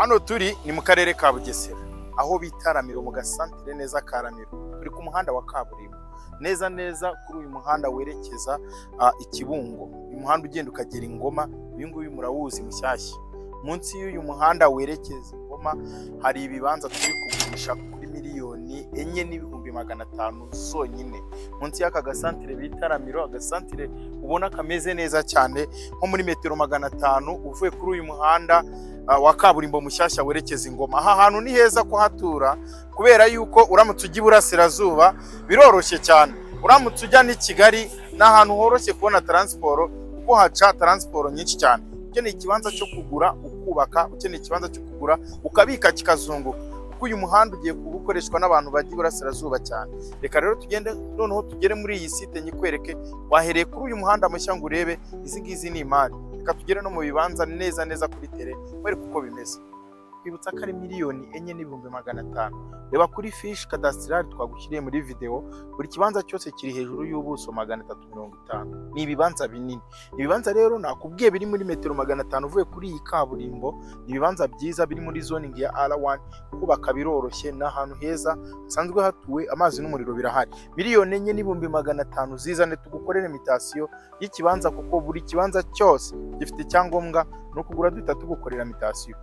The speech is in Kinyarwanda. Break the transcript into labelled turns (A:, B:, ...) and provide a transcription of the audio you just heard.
A: Hano turi ni mu karere ka Bugesera, aho bita Ramiro mu gasantere neza ka Ramiro. Turi ku muhanda wa kaburimbo neza kuri uyu muhanda werekeza i Kibungo. Uyu muhanda ugenda ukagera Ingoma, uyu nguyu murawuzi mushyashya. Munsi y'uyu muhanda werekeza Ingoma hari ibibanza turi kugurisha kuri miliyoni 4,500 zonyine. Munsi y'aka gasantere bita Ramiro, agasantere ubona kameze neza cyane, nko muri metero 500 uvuye kuri uyu muhanda wa kaburimbo mushyashya werekeza Ingoma. Aha hantu ni heza kuhatura kubera yuko uramutse ujya iburasirazuba biroroshye cyane. Uramutse ujya ni Kigali n'ahantu horoshye kubona transport, kuko haca transport nyinshi cyane. Ukeneye ikibanza cyo kugura ukubaka, ukeneye ikibanza cyo kugura ukabika kikazunguka, kuko uyu muhanda ugiye gukoreshwa n'abantu bajya iburasirazuba cyane. Reka rero tugende noneho tugere muri iyi site nyikwereke. Wahereye kuri uyu muhanda mushya ngo urebe izi ngizi ni imari. Reka tugere no mu bibanza neza kuri tere wereke uko bimeze. Kwibutsa ko ari miliyoni 4,500. Reba kuri fiche cadastral twagushyiriye muri video, buri kibanza cyose kiri hejuru y'ubuso 350. Ni ibibanza binini. Ibibanza rero nakubwiye biri muri metero 500 uvuye kuri iyi kaburimbo. Ni ibibanza byiza biri muri zoning ya R1, kubaka biroroshye n'ahantu heza hasanzwe hatuwe, amazi n'umuriro birahari. Miliyoni 4,500 zizane tugukorere imitation y'ikibanza, kuko buri kibanza cyose gifite icyangombwa no kugura duhita tugukorera imitation.